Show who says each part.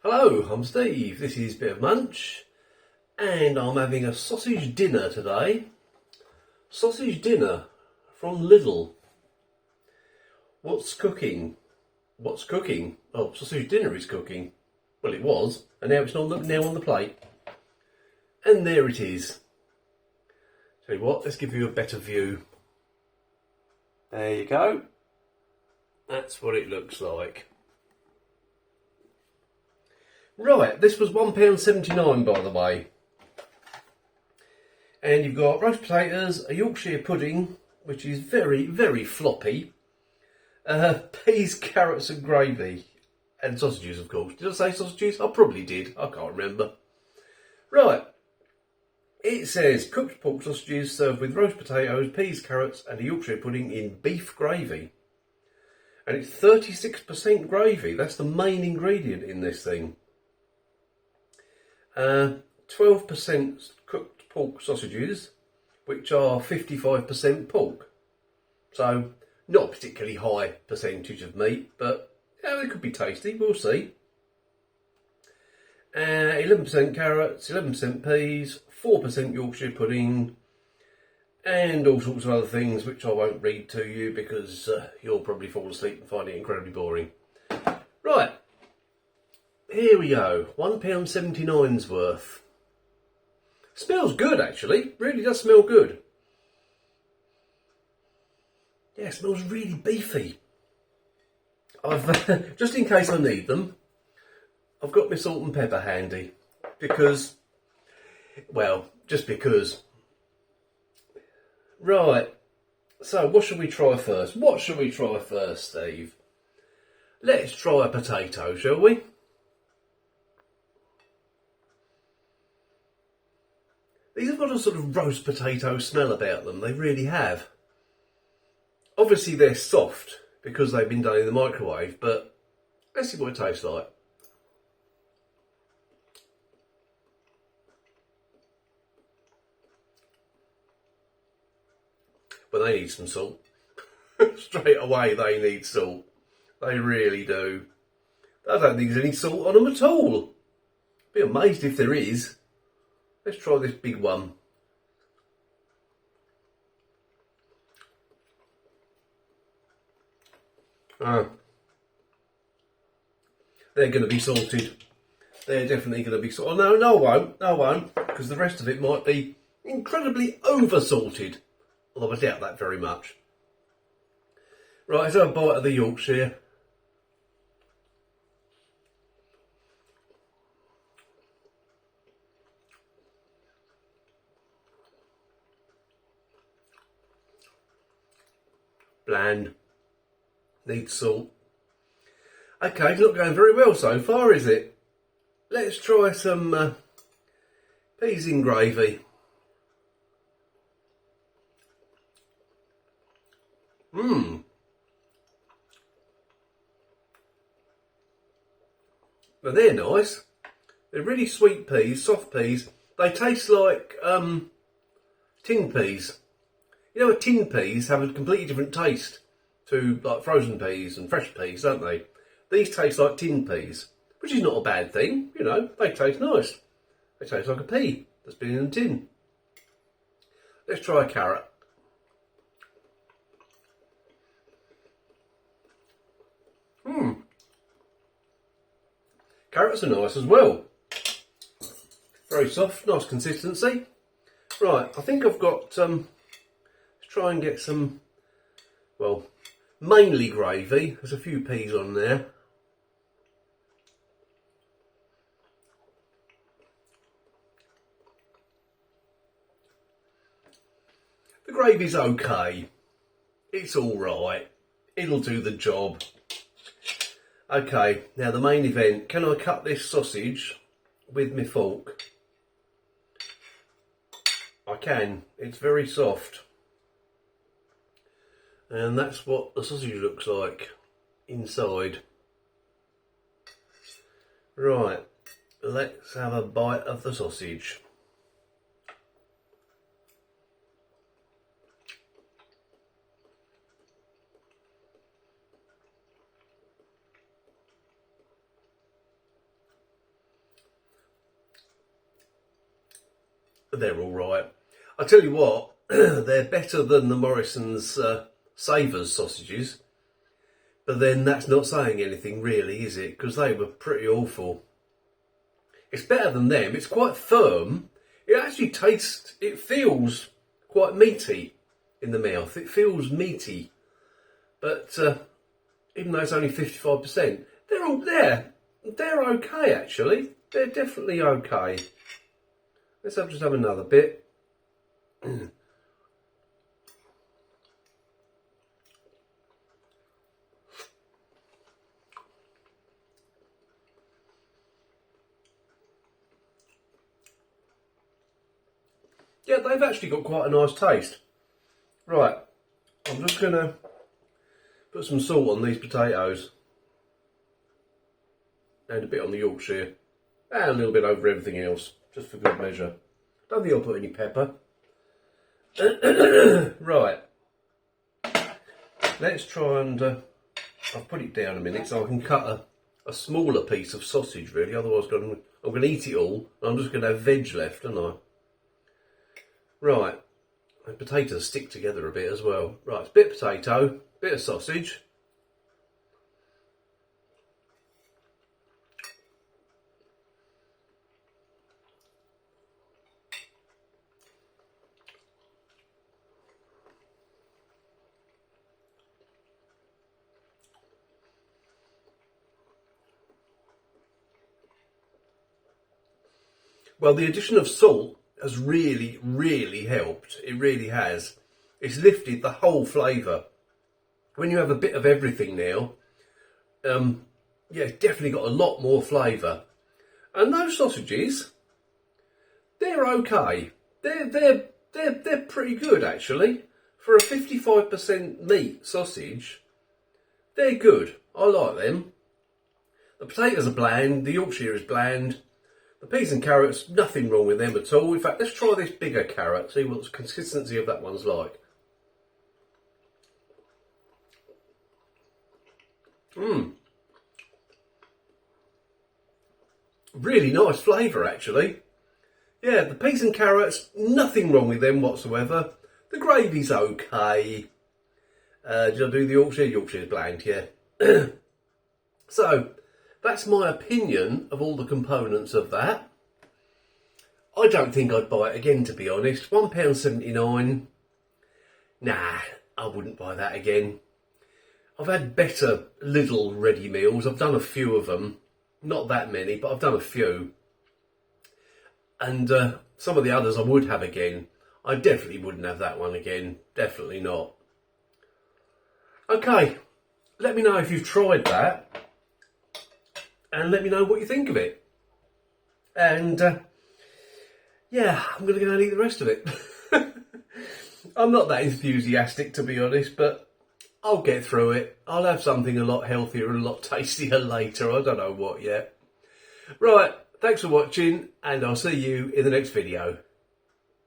Speaker 1: Hello, I'm Steve. This is Bit of Munch, and I'm having a sausage dinner today. Sausage dinner from Lidl. What's cooking? What's cooking? Oh, sausage dinner is cooking. Well, it was, and now it's now on the plate. And there it is. Tell you what, let's give you a better view. There you go. That's what it looks like. Right, this was £1.79 by the way. And you've got roast potatoes, a Yorkshire pudding, which is very, very floppy, peas, carrots and gravy, and sausages of course. Did I say sausages? I probably did, I can't remember. Right, it says cooked pork sausages served with roast potatoes, peas, carrots and a Yorkshire pudding in beef gravy. And it's 36% gravy, that's the main ingredient in this thing. 12% cooked pork sausages, which are 55% pork. So, not a particularly high percentage of meat, but yeah, it could be tasty, we'll see. 11% carrots, 11% peas, 4% Yorkshire pudding, and all sorts of other things which I won't read to you because you'll probably fall asleep and find it incredibly boring. Right. Here we go, £1.79's worth. Smells good actually, really does smell good. Yeah, it smells really beefy. I've, just in case I need them, I've got my salt and pepper handy. Because, well, just because. Right, so what should we try first? What should we try first, Steve? Let's try a potato, shall we? These have got a sort of roast potato smell about them, they really have. Obviously they're soft because they've been done in the microwave, but let's see what it tastes like. But they need some salt. Straight away they need salt. They really do. I don't think there's any salt on them at all. Be amazed if there is. Let's try this big one. They're going to be salted. They're definitely going to be salted. Oh, no, I won't, because the rest of it might be incredibly over-salted. Although I doubt that very much. Right, let's have a bite of the Yorkshire. Bland. Needs salt. Okay, it's not going very well so far, is it? Let's try some peas in gravy. But they're nice. They're really sweet peas, soft peas. They taste like tin peas. You know, tin peas have a completely different taste to like frozen peas and fresh peas, don't they? These taste like tin peas, which is not a bad thing, you know, they taste nice. They taste like a pea that's been in a tin. Let's try a carrot. Carrots are nice as well. Very soft, nice consistency. Right, I think I've got, let's try and get some, well, mainly gravy. There's a few peas on there. The gravy's okay. It's alright. It'll do the job. Okay, now the main event. Can I cut this sausage with my fork? I can. It's very soft. And that's what the sausage looks like inside. Right, let's have a bite of the sausage. they're all right. I tell you what, they're better than the Morrison's Savers sausages. But then that's not saying anything really, is it? Because they were pretty awful. It's better than them. It's quite firm. It actually tastes, it feels quite meaty in the mouth. It feels meaty. But even though it's only 55%, they're all there. They're okay, actually. They're definitely okay. Let's just have another bit. Yeah, they've actually got quite a nice taste. Right, I'm just going to put some salt on these potatoes. And a bit on the Yorkshire. And a little bit over everything else, just for good measure. Don't think I'll put any pepper. Right. Let's try and... I'll put it down a minute so I can cut a smaller piece of sausage, really. Otherwise I'm going to eat it all. I'm just going to have veg left, aren't I? Right, the potatoes stick together a bit as well. Right, it's a bit of potato, bit of sausage. Well, the addition of salt has really, really helped. It really has. It's lifted the whole flavour. When you have a bit of everything now, yeah, it's definitely got a lot more flavour. And those sausages, they're okay. They're pretty good actually. For a 55% meat sausage, they're good. I like them. The potatoes are bland. The Yorkshire is bland. The peas and carrots, nothing wrong with them at all. In fact, let's try this bigger carrot, see what the consistency of that one's like. Really nice flavour, actually. Yeah, the peas and carrots, nothing wrong with them whatsoever. The gravy's okay. Did I do the Yorkshire? Yorkshire's bland, yeah. So, that's my opinion of all the components of that. I don't think I'd buy it again, to be honest. £1.79. Nah, I wouldn't buy that again. I've had better Lidl ready meals. I've done a few of them. Not that many, but I've done a few. And some of the others I would have again. I definitely wouldn't have that one again. Definitely not. Okay, let me know if you've tried that. And let me know what you think of it. And yeah, I'm going to go and eat the rest of it. I'm not that enthusiastic, to be honest, but I'll get through it. I'll have something a lot healthier and a lot tastier later. I don't know what yet. Right, thanks for watching, and I'll see you in the next video.